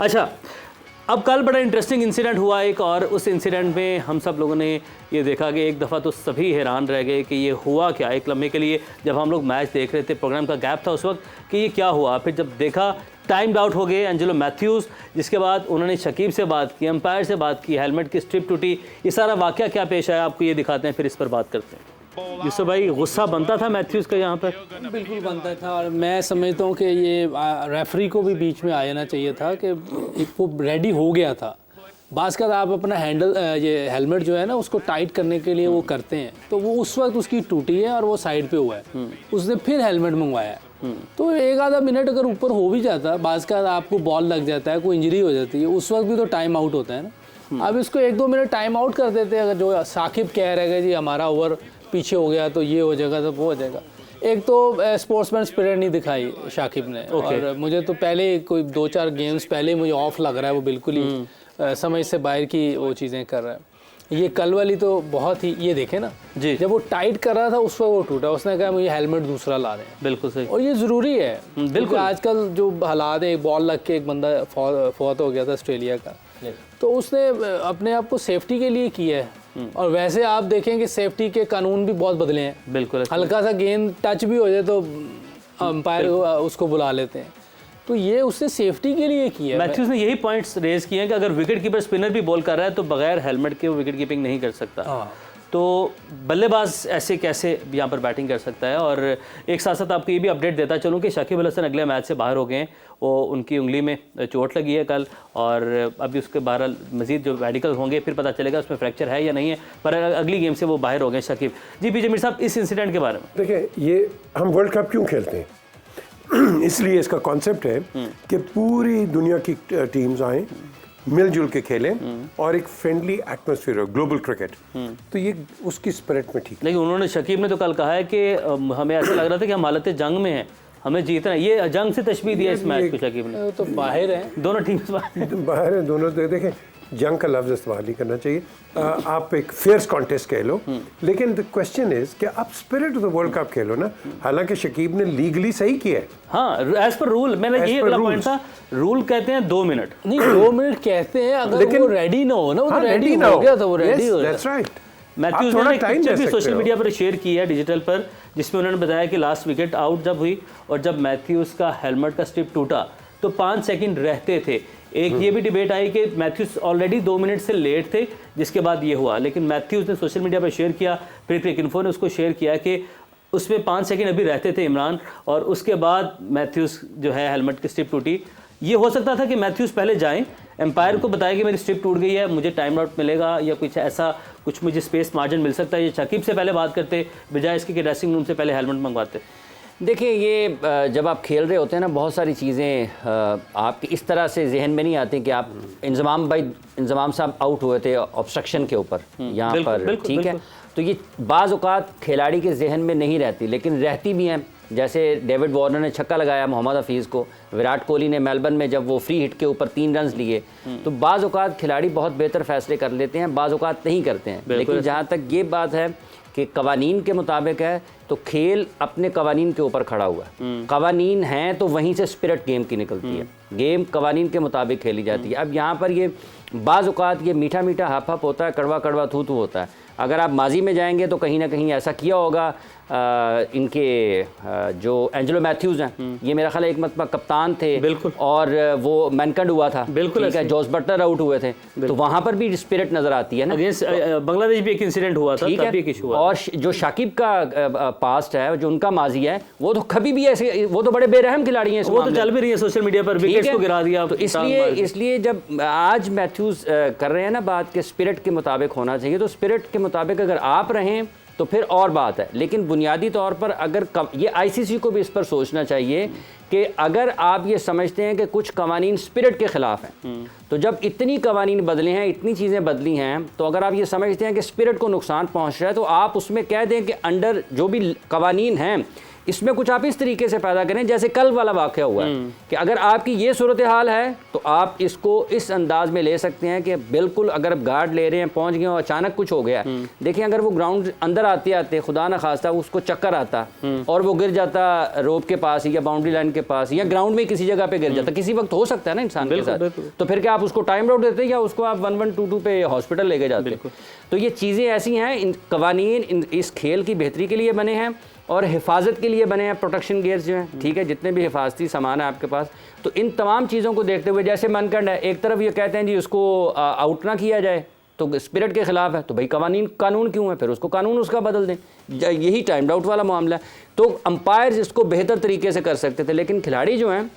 अच्छा, अब कल बड़ा इंटरेस्टिंग इंसिडेंट हुआ एक, और उस इंसिडेंट में हम सब लोगों ने ये देखा कि एक दफ़ा तो सभी हैरान रह गए कि ये हुआ क्या। एक लम्हे के लिए जब हम लोग मैच देख रहे थे, प्रोग्राम का गैप था उस वक्त, कि ये क्या हुआ। फिर जब देखा टाइम आउट हो गए एंजेलो मैथ्यूज़, जिसके बाद उन्होंने शकीब से बात की, एम्पायर से बात की, हेलमेट की स्ट्रिप टूटी। ये सारा वाक़या क्या पेश आया आपको ये दिखाते हैं, फिर इस पर बात करते हैं। यूसुफ भाई, गुस्सा बनता था मैथ्यूज़ का यहाँ पर? बिल्कुल बनता था, और मैं समझता हूँ कि ये रेफरी को भी बीच में आ जाना चाहिए था कि वो रेडी हो गया था। बास का आप अपना ये हेलमेट जो है ना उसको टाइट करने के लिए वो करते हैं, तो वो उस वक्त उसकी टूटी है और वो साइड पे हुआ है। उसने फिर हेलमेट मंगवाया है, तो एक आधा मिनट अगर ऊपर हो भी जाता, बास का आपको बॉल लग जाता है, कोई इंजरी हो जाती है, उस वक्त भी तो टाइम आउट होता है ना। अब इसको 1-2 मिनट टाइम आउट कर देते हैं, अगर जो साकिब कह रहे हैं जी हमारा ओवर पीछे हो गया तो ये हो जाएगा तो वो हो जाएगा। एक तो स्पोर्ट्समैन स्पिरिट नहीं दिखाई शाकिब ने। और मुझे तो पहले कोई 2-4 गेम्स पहले मुझे ऑफ लग रहा है, वो बिल्कुल ही समझ से बाहर की वो चीज़ें कर रहा है। ये कल वाली तो बहुत ही, ये देखे ना जी, जब वो टाइट कर रहा था उस वक्त वो टूटा, उसने कहा मुझे हेलमेट दूसरा ला दें। बिल्कुल सही, और ये ज़रूरी है बिल्कुल। आजकल जो हालात है, बॉल लग के एक बंदा फौत हो गया था ऑस्ट्रेलिया का, तो उसने अपने आप को सेफ्टी के लिए किया है। और वैसे आप देखें कि सेफ्टी के कानून भी बहुत बदले हैं। बिल्कुल, हल्का सा गेंद टच भी हो जाए तो अंपायर उसको बुला लेते हैं, तो ये उसने सेफ्टी के लिए किया है। मैथ्यूज़ ने यही पॉइंट्स रेज किए हैं कि अगर विकेट कीपर स्पिनर भी बॉल कर रहा है तो बगैर हेलमेट के वो विकेट कीपिंग नहीं कर सकता। तो बल्लेबाज ऐसे कैसे यहाँ पर बैटिंग कर सकता है। और एक साथ साथ आपको ये भी अपडेट देता चलूँ कि शाकिब अल हसन अगले मैच से बाहर हो गए हैं। वो उनकी उंगली में चोट लगी है कल, और अभी उसके बहरहाल मजीद जो मेडिकल होंगे फिर पता चलेगा उसमें फ्रैक्चर है या नहीं है, पर अगली गेम से वो बाहर हो गए शाकिब जी। पी जमीर साहब, इस इंसिडेंट के बारे में देखिए, ये हम वर्ल्ड कप क्यों खेलते हैं इसलिए इसका कॉन्सेप्ट है कि पूरी दुनिया की टीम्स आएँ, मिलजुल के खेलें और एक फ्रेंडली एटमॉस्फेयर हो, ग्लोबल क्रिकेट। तो ये उसकी स्पिरिट में ठीक। लेकिन उन्होंने, शकीब ने तो कल कहा है कि हमें ऐसा लग रहा था कि हम हालत जंग में हैं, हमें जीतना है। ये जंग से तशबीह दिया इस मैच को शकीब ने। तो बाहर है दोनों टीम, बाहर है दोनों। देखें, जंग का लफ्ज़ इस्तेमाल नहीं करना चाहिए। आप एक फेयर्स कॉन्टेस्ट कह लो, लेकिन द क्वेश्चन इज कि आप spirit of the world cup खेलो ना। हालांकि शकीब ने लीगली सही किया है। हाँ, एज पर रूल। मैंने ये अगला पॉइंट था, रूल कहते हैं 2 मिनट नहीं, 2 मिनट कहते हैं, अगर वो रेडी ना हो ना, वो तो रेडी हो गया था, वो रेडी हो गया। That's right. मैथ्यूज़ ने एक पिक्चर भी सोशल मीडिया पर शेयर की है डिजिटल पर, जिसमें उन्होंने बताया कि लास्ट विकेट आउट जब हुई और जब मैथ्यूज़ का हेलमेट का स्ट्रिप टूटा तो 5 सेकंड रहते थे। एक ये भी डिबेट आई कि मैथ्यूज़ ऑलरेडी 2 मिनट से लेट थे, जिसके बाद ये हुआ। लेकिन मैथ्यूज़ ने सोशल मीडिया पर शेयर किया, फिर क्रिकइन्फो ने उसको शेयर किया कि उसमें 5 सेकंड अभी रहते थे इमरान, और उसके बाद मैथ्यूज़ जो है हेलमेट की स्ट्रिप टूटी। ये हो सकता था कि मैथ्यूज़ पहले जाएं, एम्पायर को बताया कि मेरी स्ट्रिप टूट गई है, मुझे टाइम आउट मिलेगा या कुछ ऐसा, कुछ मुझे स्पेस मार्जिन मिल सकता है, ये शकीब से पहले बात करते बजाय इसके कि ड्रेसिंग रूम से पहले हेलमेट मंगवाते। देखिए, ये जब आप खेल रहे होते हैं ना, बहुत सारी चीज़ें आपकी इस तरह से जहन में नहीं आती कि आप इंजमाम साहब आउट हुए थे ऑब्स्ट्रक्शन के ऊपर यहाँ पर, ठीक है। तो ये बाज़ औक़ात खिलाड़ी के जहन में नहीं रहती, लेकिन रहती भी हैं। जैसे डेविड वार्नर ने छक्का लगाया मोहम्मद हफीज़ को, विराट कोहली ने मेलबर्न में जब वो फ्री हिट के ऊपर 3 रन लिए, तो बाज़ औक़ात खिलाड़ी बहुत बेहतर फैसले कर लेते हैं, बाज़ औक़ात नहीं करते हैं। लेकिन जहाँ तक ये बात है कि कवानीन के मुताबिक है, तो खेल अपने कवानीन के ऊपर खड़ा हुआ है। कवानीन हैं तो वहीं से स्पिरिट गेम की निकलती है, गेम कवानीन के मुताबिक खेली जाती है। अब यहाँ पर ये बाज़ औक़ात ये मीठा मीठा हप हप होता है, कड़वा कड़वा थू थू होता है। अगर आप माजी में जाएंगे तो कहीं ना कहीं ऐसा किया होगा। इनके जो एंजेलो मैथ्यूज़ हैं, ये मेरा ख्याल एक मरतबा कप्तान थे, बिल्कुल, और वो मैनकंड हुआ था, बिल्कुल, ठीक है, जोस बटलर आउट हुए थे, तो वहाँ पर भी स्पिरिट नज़र आती है ना। अगेंस्ट बांग्लादेश भी एक इंसिडेंट हुआ था, ठीक है। और जो शाकिब का पास्ट है, जो उनका माजी है, वो तो कभी भी ऐसे, वो तो बड़े बेरहम खिलाड़ी हैं, वो तो चल भी रही है सोशल मीडिया पर, विकेट्स को गिरा दिया। तो इसलिए जब आज मैथ्यूज़ कर रहे हैं ना बात के स्पिरिट के मुताबिक होना चाहिए, तो स्पिरिट के मुताबिक अगर आप रहें तो फिर और बात है। लेकिन बुनियादी तौर पर अगर ये आईसीसी को भी इस पर सोचना चाहिए कि अगर आप ये समझते हैं कि कुछ कवानीन स्पिरिट के ख़िलाफ़ हैं, तो जब इतनी कवानीन बदले हैं, इतनी चीज़ें बदली हैं, तो अगर आप ये समझते हैं कि स्पिरिट को नुकसान पहुंच रहा है, तो आप उसमें कह दें कि अंडर जो भी कवानीन हैं इसमें कुछ आप इस तरीके से पैदा करें जैसे कल वाला वाक़या हुआ है कि अगर आपकी ये सूरत हाल है तो आप इसको इस अंदाज में ले सकते हैं कि बिल्कुल अगर गार्ड ले रहे हैं, पहुंच गए और अचानक कुछ हो गया, देखिए अगर वो ग्राउंड अंदर आते आते खुदा न खास्ता उसको चक्कर आता और वो गिर जाता रोप के पास या बाउंड्री लाइन के पास या ग्राउंड में किसी जगह पे गिर जाता, किसी वक्त हो सकता है ना इंसान के साथ, तो फिर क्या आप उसको टाइम आउट देते या उसको आप 1122 पे हॉस्पिटल लेके जाते? तो ये चीज़ें ऐसी हैं, इन कवानीन इस खेल की बेहतरी के लिए बने हैं और हिफाजत के लिए बने हैं, प्रोटेक्शन गियर्स जो हैं, ठीक है, जितने भी हिफाजती सामान है आपके पास, तो इन तमाम चीज़ों को देखते हुए जैसे मनकंड है, एक तरफ ये कहते हैं जी उसको आउट ना किया जाए तो स्पिरिट के खिलाफ है, तो भाई कानून क्यों है, फिर उसको कानून उसका बदल दें, यही टाइम आउट वाला मामला है। तो अंपायर्स इसको बेहतर तरीके से कर सकते थे, लेकिन खिलाड़ी जो हैं,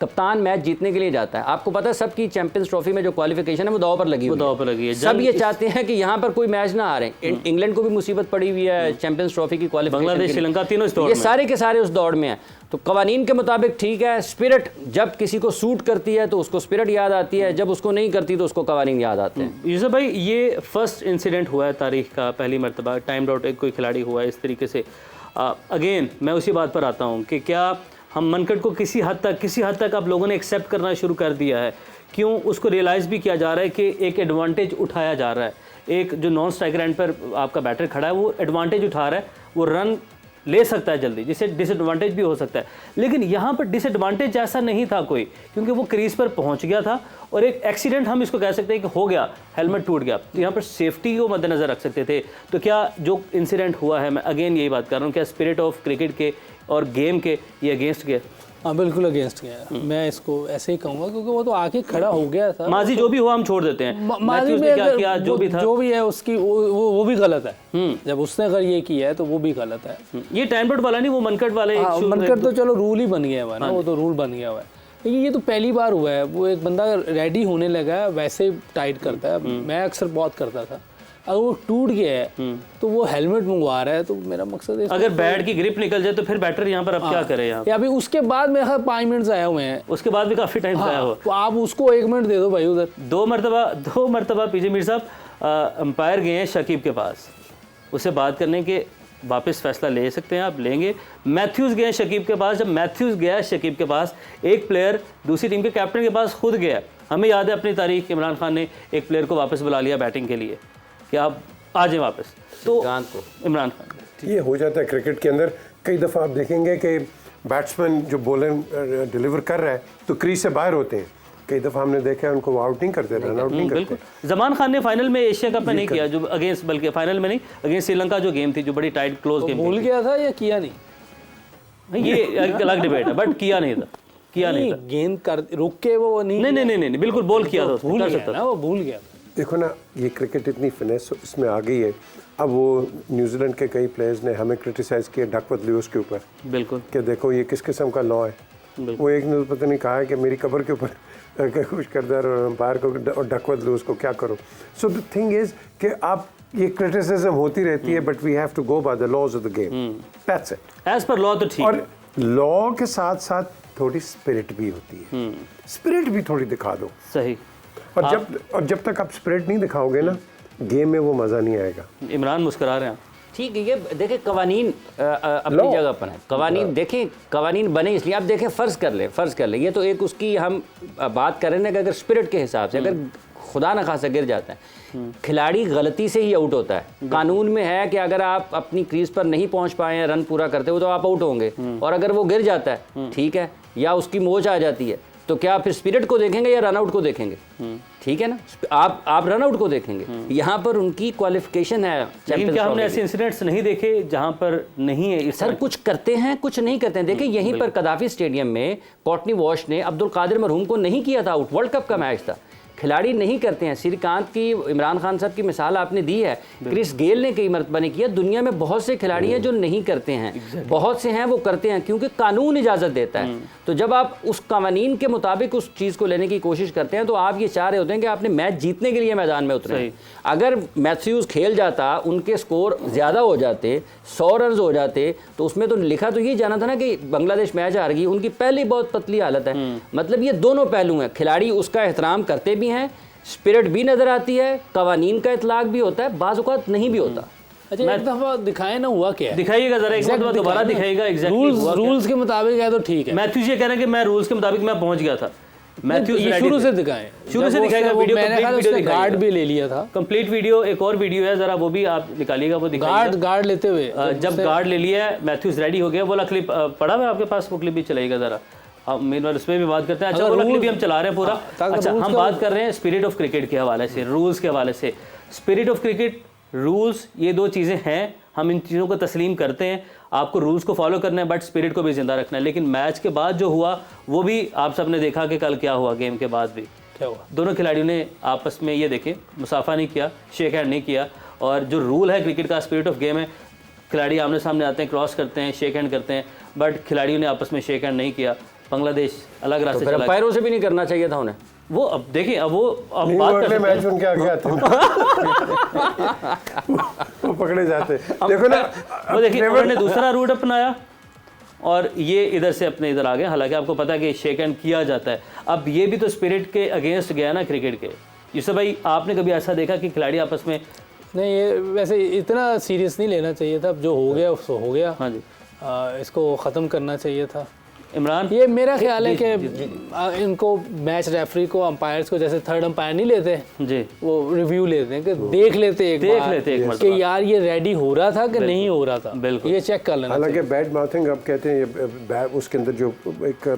कप्तान मैच जीतने के लिए जाता है, आपको पता है सबकी चैंपियंस ट्रॉफी में जो क्वालिफिकेशन है वो दाव पर लगी है, सब ये चाहते हैं कि यहाँ पर कोई मैच ना आ रहे। इंग्लैंड को भी मुसीबत पड़ी हुई है चैंपियंस ट्रॉफी की क्वालिफिकेशन, बांग्लादेश, श्रीलंका तीनों इस दौड़ में, ये सारे के सारे उस दौड़ में हैं। तो कवानीन के मुताबिक ठीक है, स्पिरिट जब किसी को सूट करती है तो उसको स्पिरिट याद आती है, जब उसको नहीं करती तो उसको कवानीन याद आते हैं। यूसुफ भाई, ये फर्स्ट इंसिडेंट हुआ है तारीख का, पहली मरतबा टाइम आउट एक कोई खिलाड़ी हुआ है इस तरीके से। अगेन मैं उसी बात पर आता हूँ कि क्या हम मनकट को किसी हद तक आप लोगों ने एक्सेप्ट करना शुरू कर दिया है? क्यों उसको रियलाइज़ भी किया जा रहा है कि एक एडवांटेज उठाया जा रहा है, एक जो नॉन स्ट्राइकर एंड पर आपका बैटर खड़ा है वो एडवांटेज उठा रहा है, वो रन ले सकता है जल्दी, जिससे डिसएडवांटेज भी हो सकता है। लेकिन यहाँ पर डिसएडवांटेज ऐसा नहीं था कोई, क्योंकि वो क्रीज पर पहुँच गया था और एक एक्सीडेंट हम इसको कह सकते हैं कि हो गया, हेलमेट टूट गया, तो यहाँ पर सेफ्टी को मद्देनज़र रख सकते थे। तो क्या जो इंसिडेंट हुआ है, मैं अगेन यही बात कर रहा हूँ, क्या स्पिरिट ऑफ क्रिकेट के और गेम के ये अगेंस्ट गए? हाँ बिल्कुल अगेंस्ट गया, मैं इसको ऐसे ही कहूँगा, क्योंकि वो तो आके खड़ा हो गया था। माजी जो भी हुआ हम छोड़ देते हैं, माजी में क्या किया जो भी था, जो भी है उसकी वो भी गलत है। जब उसने अगर ये किया है तो वो भी गलत है। ये टाइम आउट वाला नहीं, वो मनकट वाले, मनकट तो चलो रूल ही बन गया हुआ है ना, वो तो रूल बन गया हुआ है। लेकिन ये तो पहली बार हुआ है, वो एक बंदा रेडी होने लगा है वैसे टाइट करता है। मैं अक्सर बहुत करता था, अगर वो टूट गया है तो वो हेलमेट मंगवा रहा है, तो मेरा मकसद है अगर बैट की ग्रिप निकल जाए तो फिर बैटर यहाँ पर अब क्या करे? यहाँ अभी उसके बाद मेरे ख्याल 5 मिनट आए हुए हैं, उसके बाद भी काफ़ी टाइम आया हुआ, तो आप उसको 1 मिनट दे दो भाई। उधर दो मरतबा पीजे मीर साहब अंपायर गए हैं शकीब के पास, उससे बात करने के वापस फैसला ले सकते हैं आप, लेंगे। मैथ्यूज़ गए शकीब के पास, जब मैथ्यूज़ गया शकीब के पास, एक प्लेयर दूसरी टीम के कैप्टन के पास खुद गया। हमें याद है अपनी तारीख, इमरान खान ने एक प्लेयर को वापस बुला लिया बैटिंग के लिए कि आप आ जाए वापस, तो इमरान खान। ये हो जाता है क्रिकेट के अंदर। कई दफ़ा आप देखेंगे कि बैट्समैन जो बॉलर डिलीवर कर रहा है तो क्रीज से बाहर होते हैं, कई दफ़ा हमने देखा है उनको आउट नहीं करते, रन आउट नहीं करते। जमान खान ने फाइनल में एशिया कप में नहीं किया जो अगेंस्ट, बल्कि फाइनल में नहीं, अगेंस्ट श्रीलंका जो गेम थी, जो बड़ी टाइट क्लोज गेम, भूल गया था या किया नहीं, ये अलग डिबेट है, बट किया नहीं था, गेंद कर रुक के वो नहीं, बिल्कुल बॉल किया था, भूल गया ना, वो भूल गया। देखो ना, ये क्रिकेट इतनी फिनेस इसमें आ गई है। अब वो न्यूजीलैंड के कई प्लेयर्स ने हमें क्रिटिसाइज़ किया डकवर्थ लुईस के ऊपर, बिल्कुल, कि देखो ये किस किस्म का लॉ है। वो एक ने पता नहीं कहा है कि मेरी कब्र के ऊपर खुश करदार और अंपायर को और डकवर्थ लुईस को क्या करो। सो द थिंग इज़ कि आप ये क्रिटिसिज्म होती रहती है, but we have to go by the laws of the game, that's it. As per law तो ठीक, और लॉ के साथ साथ थोड़ी स्पिरिट भी होती है, स्पिरिट भी थोड़ी दिखा दो। सही। और जब तक आप स्पिरिट नहीं दिखाओगे ना, गेम में वो मज़ा नहीं आएगा। इमरान मुस्कुरा रहे हैं, ठीक है। ये देखें कवानीन अपनी जगह पर है, कवानीन देखें, कवानीन बने इसलिए। आप देखें, फ़र्ज़ कर ले, ये तो एक उसकी हम बात कर रहे हैं कि अगर स्पिरिट के हिसाब से अगर खुदा न खासा गिर जाता है, खिलाड़ी गलती से ही आउट होता है। कानून में है कि अगर आप अपनी क्रीज पर नहीं पहुंच पाए हैं रन पूरा करते हो तो आप आउट होंगे, और अगर वो गिर जाता है, ठीक है, या उसकी मोच आ जाती है, तो क्या फिर स्पिरिट को देखेंगे या रन आउट को देखेंगे? ठीक है ना, आप रन आउट को देखेंगे। यहाँ पर उनकी क्वालिफिकेशन है। लेकिन क्या हमने ऐसे इंसिडेंट्स नहीं देखे जहाँ पर नहीं है? सर कुछ करते हैं, कुछ नहीं करते हैं। देखिए यहीं पर कदाफी स्टेडियम में कॉटनी वॉश ने अब्दुल कादिर मरहूम को नहीं किया था आउट, वर्ल्ड कप का मैच था। खिलाड़ी नहीं करते हैं। श्रीकांत की, इमरान खान साहब की मिसाल आपने दी है, क्रिस गेल ने कई मरतबा नहीं किया। दुनिया में बहुत से खिलाड़ी हैं जो नहीं करते हैं, बहुत से हैं वो करते हैं क्योंकि कानून इजाज़त देता है। तो जब आप उस कानून के मुताबिक उस चीज़ को लेने की कोशिश करते हैं तो आप ये चाह रहे होते हैं कि आपने मैच जीतने के लिए मैदान में उतरे। अगर मैथ्यूज़ खेल जाता, उनके स्कोर ज़्यादा हो जाते, 100 रन हो जाते, तो उसमें तो लिखा तो ये जाना था ना कि बांग्लादेश मैच हार गई। उनकी पहली बहुत पतली हालत है। मतलब ये दोनों पहलू हैं, खिलाड़ी उसका एहतराम करते भी हैं, स्पिरिट भी नज़र आती है, कवानीन का इतलाक भी होता है, बाज़ औक़ात नहीं भी होता। अच्छा एक दफा दिखाए ना हुआ क्या है, दिखाइएगा जरा, एक बार दोबारा दिखाइएगा एग्जैक्टली रूल्स के मुताबिक है तो ठीक है। मैथ्यूज ये कह रहे हैं कि मैं रूल्स के मुताबिक मैं पहुंच गया था। मैथ्यूज शुरू से दिखाएं, शुरू से दिखाएगा वीडियो, मैंने गार्ड भी ले लिया था, कंप्लीट वीडियो। एक और वीडियो है, जरा वो भी आप निकालिएगा, वो दिखाइएगा। गार्ड लेते हुए जब गार्ड ले लिया है, मैथ्यूज रेडी हो गया, वो क्लिप पड़ा हुआ है आपके पास, वो क्लिप भी चलाइएगा जरा। मेन उस पर भी बात करते हैं। अच्छा वो क्लिप भी हम चला रहे हैं पूरा। अच्छा हम बात कर रहे हैं स्पिरिट ऑफ क्रिकेट के हवाले से, रूल्स के हवाले से। स्पिरिट ऑफ क्रिकेट, रूल्स, ये दो चीज़ें हैं, हम इन चीज़ों को तस्लीम करते हैं। आपको रूल्स को फॉलो करना है बट स्पिरिट को भी जिंदा रखना है। लेकिन मैच के बाद जो हुआ वो भी आप सब ने देखा कि कल क्या हुआ, गेम के बाद भी क्या हुआ। दोनों खिलाड़ियों ने आपस में ये देखें, मुसाफा नहीं किया, शेक हैंड नहीं किया। और जो रूल है क्रिकेट का, स्पिरिट ऑफ गेम है, खिलाड़ी आमने सामने आते हैं, क्रॉस करते हैं, शेक हैंड करते हैं, बट खिलाड़ियों ने आपस में शेक हैंड नहीं किया। बांग्लादेश अलग रास्ते चला। पैरों से भी नहीं करना चाहिए था उन्हें। वो अब देखिए, अब वो अब बात कर अगले मैच उनके आगे आते हैं वो पकड़े जाते हैं। देखो ना, वो देखिए उन्होंने दूसरा रूट अपनाया और ये इधर से अपने इधर आ गए। हालांकि आपको पता है कि शेक हैंड किया जाता है। अब ये भी तो स्पिरिट के अगेंस्ट गया ना क्रिकेट के। यूसुफ भाई, आपने कभी ऐसा देखा कि खिलाड़ी आपस में? नहीं, ये वैसे इतना सीरियस नहीं लेना चाहिए था। जो हो गया उसको हो गया। हाँ जी, इसको ख़त्म करना चाहिए था। इमरान, ये मेरा ख्याल है कि इनको मैच रेफरी को, अंपायर्स को, जैसे थर्ड अंपायर नहीं लेते जी, वो रिव्यू लेते हैं कि देख लेते एक बार कि यार ये रेडी हो रहा था कि नहीं हो रहा था, बिल्कुल ये चेक कर लेना। हालांकि बैड माउथिंग अब कहते हैं ये उसके अंदर जो एक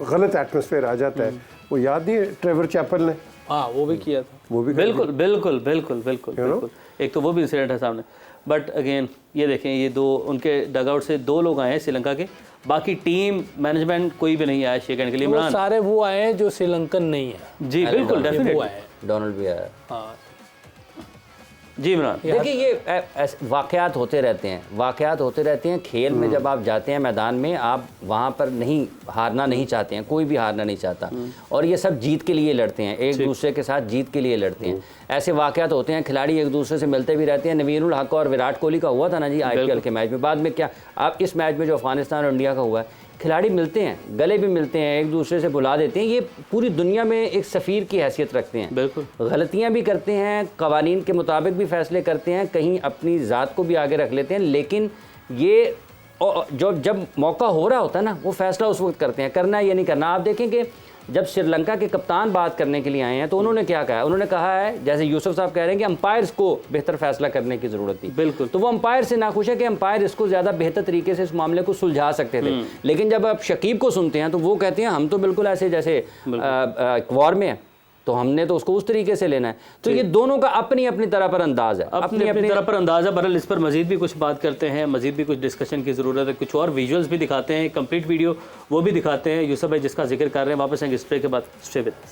गलत एटमॉस्फेयर आ जाता है, वो याद नहीं है ट्रेवर चैपल ने? हाँ, वो भी किया था, वो भी बिल्कुल बिल्कुल बिल्कुल बिल्कुल बिल्कुल। एक तो वो भी इंसिडेंट है सामने। बट अगेन ये देखें, ये दो उनके डगआउट से दो लोग आए हैं श्रीलंका के, बाकी टीम मैनेजमेंट कोई भी नहीं आया शेक हैंड के लिए। इमरान, सारे वो आए हैं जो श्रीलंकन नहीं है। जी बिल्कुल, वो डेफिनेटली आए हैं। डोनाल्ड भी आया। हाँ जी इमरान, देखिए ये वाक़यात होते रहते हैं, वाक़यात होते रहते हैं। खेल में जब आप जाते हैं मैदान में, आप वहाँ पर नहीं हारना नहीं चाहते हैं, कोई भी हारना नहीं चाहता। और ये सब जीत के लिए लड़ते हैं, एक दूसरे के साथ जीत के लिए लड़ते हैं। ऐसे वाक़यात होते हैं, खिलाड़ी एक दूसरे से मिलते भी रहते हैं। नवीन उल हक और विराट कोहली का हुआ था ना जी IPL के मैच में। बाद में क्या, आप इस मैच में जो अफगानिस्तान और इंडिया का हुआ है, खिलाड़ी मिलते हैं, गले भी मिलते हैं, एक दूसरे से बुला देते हैं। ये पूरी दुनिया में एक सफ़ीर की हैसियत रखते हैं। बिल्कुल, गलतियां भी करते हैं, कवानीन के मुताबिक भी फैसले करते हैं, कहीं अपनी ज़ात को भी आगे रख लेते हैं। लेकिन ये जब मौका हो रहा होता है ना, वो फैसला उस वक्त करते हैं, करना है ये नहीं करना। आप देखें कि जब श्रीलंका के कप्तान बात करने के लिए आए हैं तो उन्होंने क्या कहा? उन्होंने कहा है, जैसे यूसुफ साहब कह रहे हैं कि अंपायर्स को बेहतर फैसला करने की ज़रूरत थी। बिल्कुल, तो वो अंपायर से नाखुश है कि अंपायर इसको ज़्यादा बेहतर तरीके से इस मामले को सुलझा सकते थे। लेकिन जब आप शकीब को सुनते हैं तो वो कहते हैं हम तो बिल्कुल ऐसे जैसे वॉर में है, तो हमने तो उसको उस तरीके से लेना है। तो ये दोनों का अपनी अपनी तरह पर अंदाज है, अपनी अपनी तरह पर अंदाज़ है। बहरहाल इस पर मजीद भी कुछ बात करते हैं, मजीद भी कुछ डिस्कशन की ज़रूरत है, कुछ और विजुअल्स भी दिखाते हैं, कंप्लीट वीडियो वो भी दिखाते हैं। यूसुफ भाई जिसका जिक्र कर रहे हैं, वापस आएंगे इस ब्रेक के बाद। Stay with us.